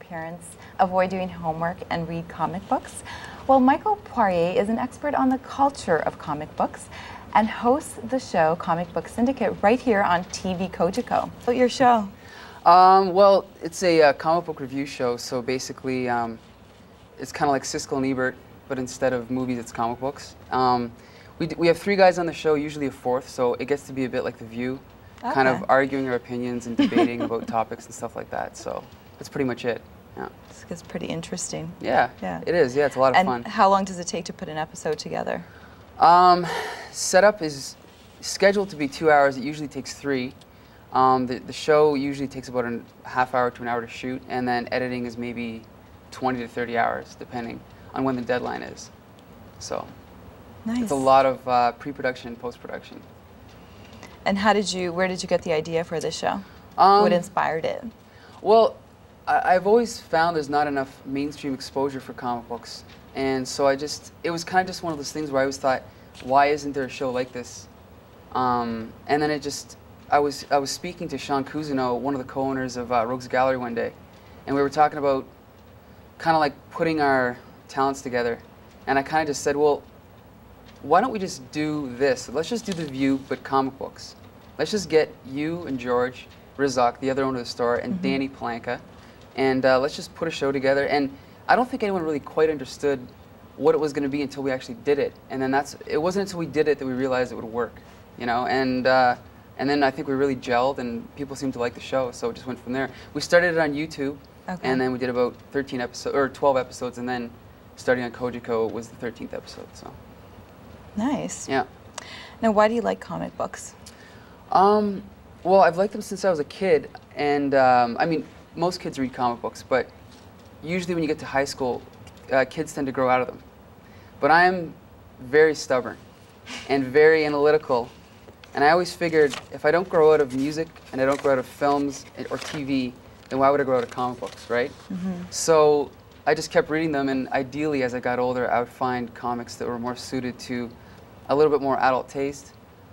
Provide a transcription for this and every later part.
parents avoid doing homework and read comic books? Well, Michael Poirier is an expert on the culture of comic books and hosts the show Comic Book Syndicate right here on TV Kojiko. What's your show? Well, it's a comic book review show, so basically it's kind of like Siskel and Ebert, but instead of movies, it's comic books. We have 3 guys on the show, usually a 4th, so it gets to be a bit like The View, kind of arguing our opinions and debating about topics and stuff like that, so that's pretty much it. Yeah. It's pretty interesting. Yeah, it is. Yeah, it's a lot of fun. And how long does it take to put an episode together? Setup is scheduled to be 2 hours. It usually takes 3. The show usually takes about a half hour to an hour to shoot, and then editing is maybe 20 to 30 hours, depending on when the deadline is. So nice. It's a lot of pre-production and post-production. And where did you get the idea for this show? What inspired it? Well, I've always found there's not enough mainstream exposure for comic books, and so it was kind of just one of those things where I always thought, why isn't there a show like this? And then I was speaking to Sean Cousineau, one of the co-owners of Rogues Gallery, one day, and we were talking about kind of like putting our talents together, and I kind of just said, well, why don't we just do this? Let's just do The View, but comic books. Let's just get you and George Rizak, the other owner of the store, and Danny Palanca, and let's just put a show together. And I don't think anyone really quite understood what it was going to be until we actually did it. And then it wasn't until we did it that we realized it would work, you know. And then I think we really gelled, and people seemed to like the show, so it just went from there. We started it on YouTube, and then we did about 12 episodes, and then starting on Kojiko was the 13th episode. So. Nice. Yeah. Now, why do you like comic books? Well, I've liked them since I was a kid, and I mean, most kids read comic books, but usually when you get to high school, kids tend to grow out of them. But I'm very stubborn and very analytical, and I always figured if I don't grow out of music and I don't grow out of films or TV, then why would I grow out of comic books, right? So I just kept reading them, and ideally, as I got older, I would find comics that were more suited to a little bit more adult taste,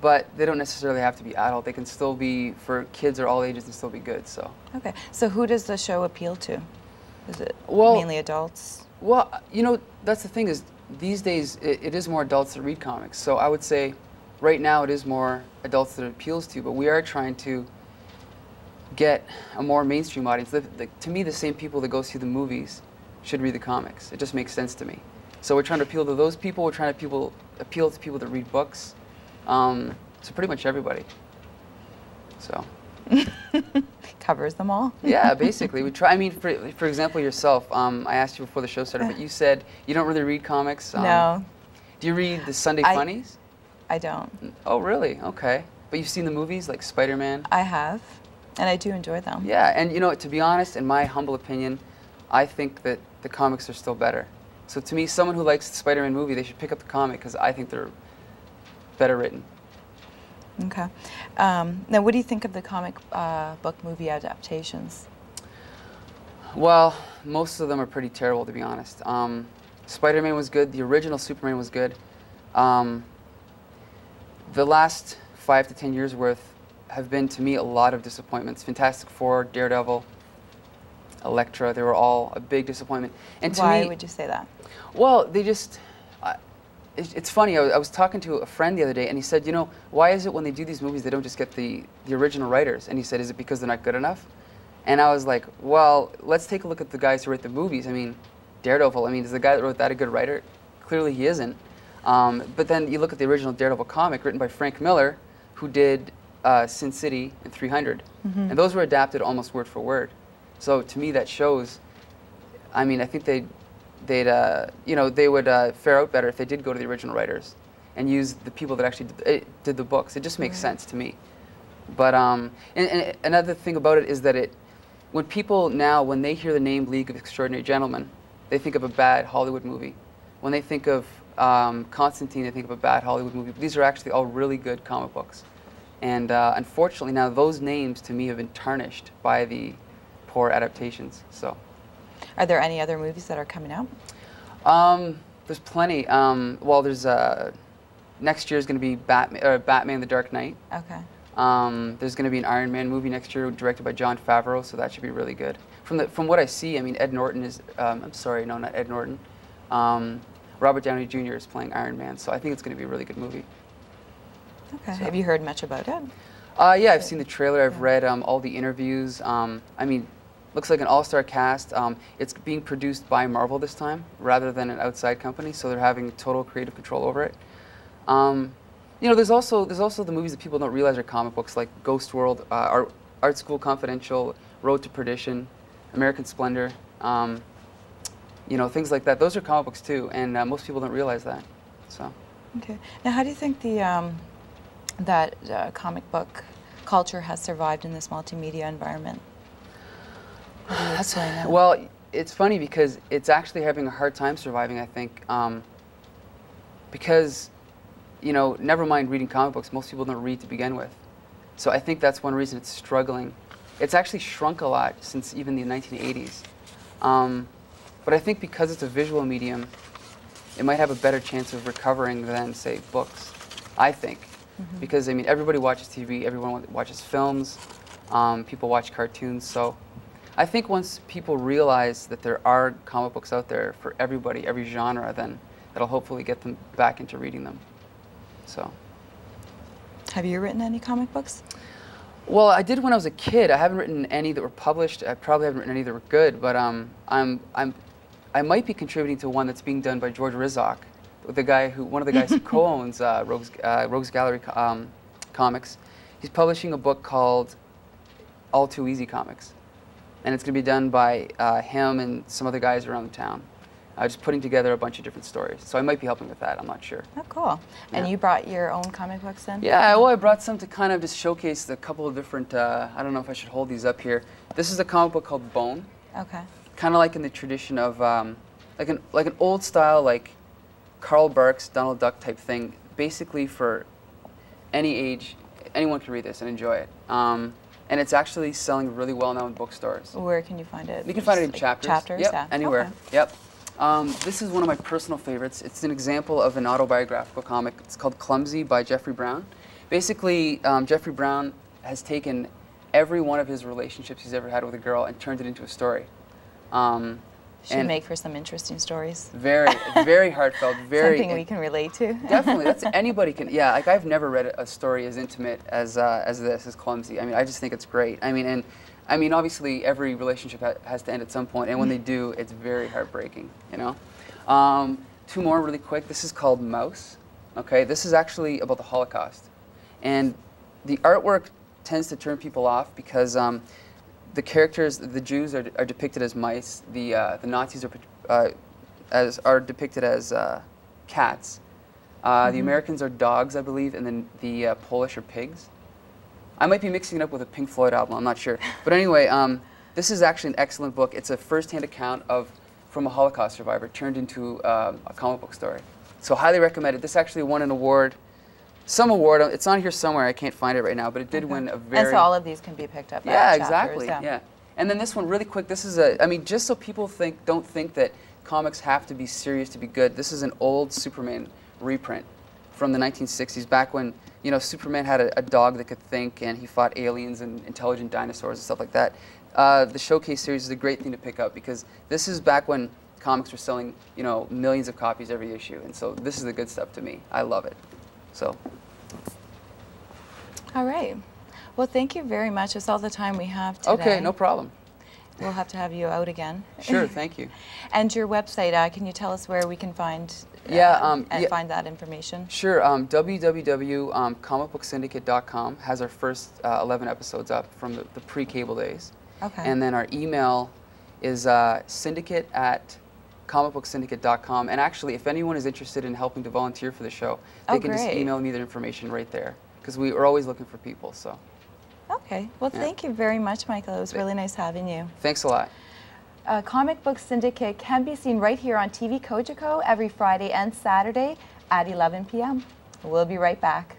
but they don't necessarily have to be adult. They can still be, for kids or all ages, and still be good, so. Okay, so who does the show appeal to? Is it mainly adults? Well, you know, that's the thing is, these days, it is more adults that read comics, so I would say right now it is more adults that it appeals to, but we are trying to get a more mainstream audience. To me, the same people that go see the movies should read the comics. It just makes sense to me. So we're trying to appeal to those people. We're trying to appeal to people that read books. So pretty much everybody. So. Covers them all. Yeah, basically. We try. I mean, for example, yourself. I asked you before the show started, but you said you don't really read comics. No. Do you read the Sunday Funnies? I don't. Oh, really? Okay. But you've seen the movies like Spider-Man? I have, and I do enjoy them. Yeah, and you know, to be honest, in my humble opinion, I think that the comics are still better. So to me, someone who likes the Spider-Man movie, they should pick up the comic because I think they're better written. Okay. Now, what do you think of the comic book movie adaptations? Well, most of them are pretty terrible, to be honest. Spider-Man was good. The original Superman was good. The last 5 to 10 years worth have been, to me, a lot of disappointments. Fantastic Four, Daredevil, Elektra, they were all a big disappointment. And to Why me, would you say that? Well, they just, it's funny, I was talking to a friend the other day, and he said, you know, why is it when they do these movies, they don't just get the original writers? And he said, is it because they're not good enough? And I was like, well, let's take a look at the guys who write the movies. I mean, Daredevil, I mean, is the guy that wrote that a good writer? Clearly he isn't. But then you look at the original Daredevil comic written by Frank Miller, who did Sin City and 300. And those were adapted almost word for word. So to me that shows, I mean, I think you know, they would fare out better if they did go to the original writers and use the people that actually did the books. It just makes sense to me. But and another thing about it is that when people now, when they hear the name League of Extraordinary Gentlemen, they think of a bad Hollywood movie. When they think of Constantine, they think of a bad Hollywood movie. But these are actually all really good comic books. And unfortunately now those names to me have been tarnished by the poor adaptations. So. Are there any other movies that are coming out? There's plenty. Well, there's next year is going to be Batman: The Dark Knight. Okay. There's going to be an Iron Man movie next year directed by Jon Favreau, so that should be really good. from what I see, I mean, Ed Norton is, I'm sorry, no, not Ed Norton. Robert Downey Jr. is playing Iron Man, so I think it's going to be a really good movie. Okay. So. Have you heard much about it? Yeah, I've seen the trailer. I've read all the interviews. I mean, looks like an all-star cast. It's being produced by Marvel this time, rather than an outside company, so they're having total creative control over it. You know, there's also the movies that people don't realize are comic books, like Ghost World, Art School Confidential, Road to Perdition, American Splendor. You know, things like that. Those are comic books too, and most people don't realize that. So. Okay. Now, how do you think the comic book culture has survived in this multimedia environment? How do you explain that? Well, it's funny because it's actually having a hard time surviving, I think, because, you know, never mind reading comic books, most people don't read to begin with. So I think that's one reason it's struggling. It's actually shrunk a lot since even the 1980s. But I think because it's a visual medium, it might have a better chance of recovering than, say, books, I think. Mm-hmm. Because, I mean, everybody watches TV, everyone watches films, people watch cartoons, so I think once people realize that there are comic books out there for everybody, every genre, then that'll hopefully get them back into reading them. So. Have you written any comic books? Well, I did when I was a kid. I haven't written any that were published. I probably haven't written any that were good, but I might be contributing to one that's being done by George Rizok, one of the guys who co-owns Rogues Gallery Comics. He's publishing a book called All Too Easy Comics, and it's going to be done by him and some other guys around the town, just putting together a bunch of different stories. So I might be helping with that. I'm not sure. Oh, cool. Yeah. And you brought your own comic books then? Yeah, well, I brought some to kind of just showcase a couple of different. I don't know if I should hold these up here. This is a comic book called Bone. Okay. Kind of like in the tradition of like an old style, like Carl Barks, Donald Duck type thing, basically for any age. Anyone can read this and enjoy it. And it's actually selling really well now in bookstores. Where can you find it? You can find it in chapters. Chapters, yep, yeah. Anywhere. Okay. Yep. This is one of my personal favorites. It's an example of an autobiographical comic. It's called Clumsy by Jeffrey Brown. Basically, Jeffrey Brown has taken every one of his relationships he's ever had with a girl and turned it into a story. Should make for some interesting stories. Very, very heartfelt. Very something we can relate to. Definitely, that's anybody can. Yeah, like I've never read a story as intimate as this, as Clumsy. I mean, I just think it's great. I mean, obviously every relationship has to end at some point, and when they do, it's very heartbreaking. You know. Two more really quick. This is called Mouse. Okay, this is actually about the Holocaust, and the artwork tends to turn people off because. The characters, the Jews are depicted as mice. The Nazis are depicted as cats. The Americans are dogs, I believe, and then the Polish are pigs. I might be mixing it up with a Pink Floyd album. I'm not sure. But anyway, this is actually an excellent book. It's a first-hand account from a Holocaust survivor turned into a comic book story. So highly recommend it. This actually won an award. Some award. It's on here somewhere. I can't find it right now, but it did win a very. And so all of these can be picked up. Yeah, at exactly. chapters, yeah. And then this one, really quick. This is I mean, just so people don't think that comics have to be serious to be good. This is an old Superman reprint from the 1960s, back when Superman had a dog that could think, and he fought aliens and intelligent dinosaurs and stuff like that. The Showcase series is a great thing to pick up because this is back when comics were selling millions of copies every issue, and so this is the good stuff to me. I love it. So. All right. Well, thank you very much. That's all the time we have today. Okay, no problem. We'll have to have you out again. Sure, thank you. And your website, can you tell us where we can find find that information? Sure. www.comicbooksyndicate.com has our first 11 episodes up from the pre-cable days. Okay. And then our email is syndicate@comicbooksyndicate.com. And actually, if anyone is interested in helping to volunteer for the show, they can just email me their information right there, because we are always looking for people. So. Okay. Well, thank you very much, Michael. It was really nice having you. Thanks a lot. Comic Book Syndicate can be seen right here on TV Kojiko every Friday and Saturday at 11 p.m. We'll be right back.